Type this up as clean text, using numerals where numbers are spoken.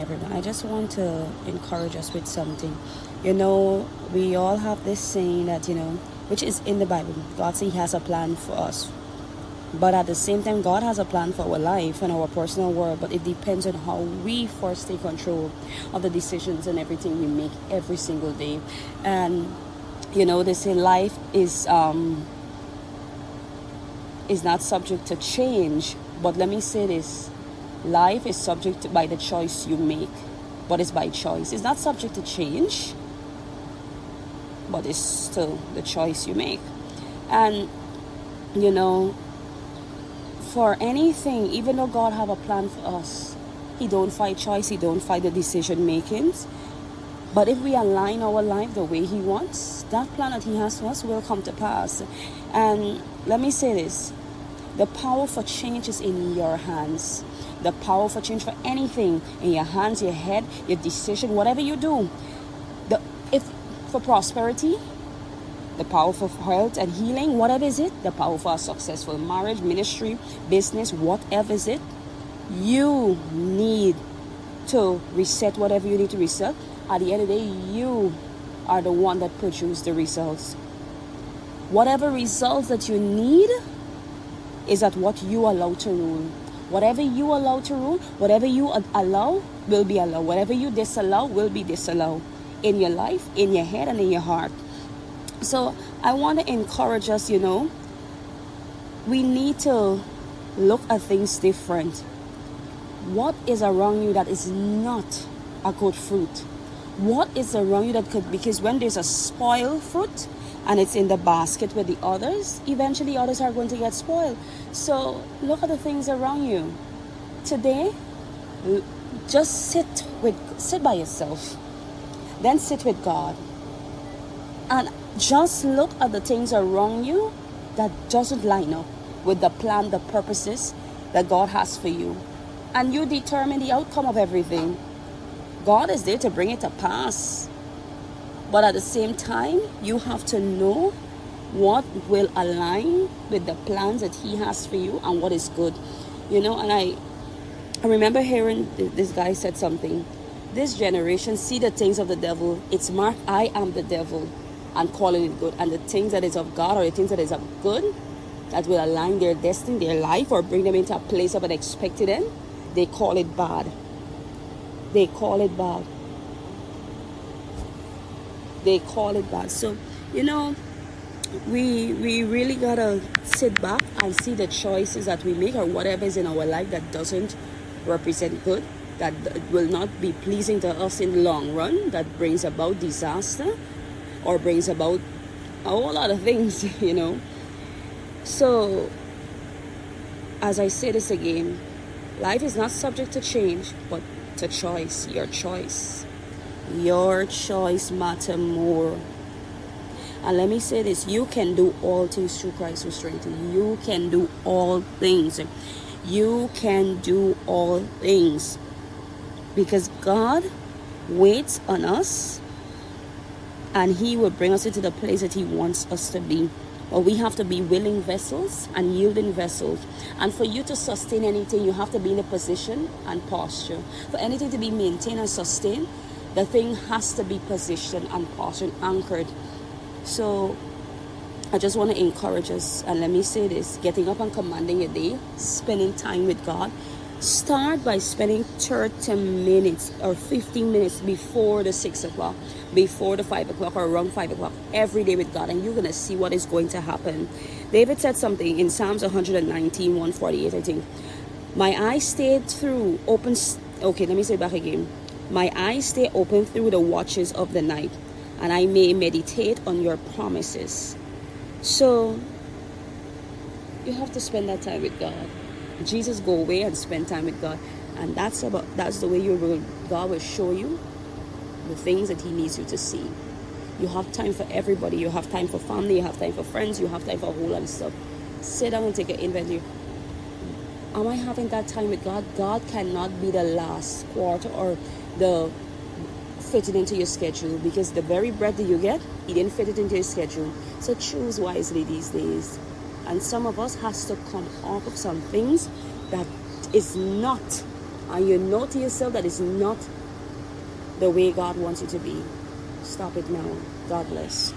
Everyone, I just want to encourage us with something. You know, we all have this saying that, which is in the Bible. God says He has a plan for us. But at the same time, God has a plan for our life and our personal world. But it depends on how we first take control of the decisions and everything we make every single day. And, they say life is not subject to change. But let me say this. Life is subject by the choice you make, but it's by choice. It's not subject to change, but it's still the choice you make. And, for anything, even though God have a plan for us, He don't fight choice, He don't fight the decision makings. But if we align our life the way He wants, that plan that He has for us will come to pass. And let me say this. The power for change is in your hands. The power for change for anything in your hands, your head, your decision, whatever you do. If for prosperity, the power for health and healing, whatever is it, the power for a successful marriage, ministry, business, whatever is it, you need to reset whatever you need to reset. At the end of the day, you are the one that produces the results. Whatever results that you need is at what you allow to rule. Whatever you allow to rule, whatever you allow will be allowed. Whatever you disallow will be disallowed in your life, in your head, and in your heart. So I want to encourage us, we need to look at things different. What is around you that is not a good fruit? What is around you that could, because when there's a spoiled fruit, and it's in the basket with the others, eventually others are going to get spoiled. So look at the things around you. Today, just sit by yourself. Then sit with God. And just look at the things around you that doesn't line up with the plan, the purposes that God has for you. And you determine the outcome of everything. God is there to bring it to pass. But at the same time, you have to know what will align with the plans that He has for you and what is good. And I remember hearing this guy said something. This generation see the things of the devil. It's marked, I am the devil, and calling it good. And the things that is of God or the things that is of good, that will align their destiny, their life, or bring them into a place of an expected end, they call it bad. They call it bad. They call it bad. So, we really gotta sit back and see the choices that we make or whatever is in our life that doesn't represent good, that will not be pleasing to us in the long run, that brings about disaster or brings about a whole lot of things, So, as I say this again, life is not subject to change, but to choice, your choice. Your choice matter more. And let me say this, you can do all things through Christ who strengthens you. You can do all things. You can do all things. Because God waits on us and He will bring us into the place that He wants us to be. But we have to be willing vessels and yielding vessels. And for you to sustain anything, you have to be in a position and posture. For anything to be maintained and sustained, the thing has to be positioned and postured, anchored. So I just want to encourage us, and let me say this, getting up and commanding your day, spending time with God. Start by spending 30 minutes or 15 minutes before the 6 o'clock, before the 5 o'clock or around 5 o'clock every day with God, and you're going to see what is going to happen. David said something in Psalms 119, 148, I think. My eyes stayed through open. Okay, let me say it back again. My eyes stay open through the watches of the night, and I may meditate on your promises. So, you have to spend that time with God. Jesus, go away and spend time with God. And that's the way God will show you the things that He needs you to see. You have time for everybody. You have time for family. You have time for friends. You have time for a whole lot of stuff. Sit down and take an inventory. Am I having that time with God? God cannot be the last quarter or the fit it into your schedule, because the very breath that you get, He didn't fit it into your schedule. So choose wisely these days. And some of us has to come off of some things that is not and you know to yourself that it's not the way God wants you to be, stop it now. God bless.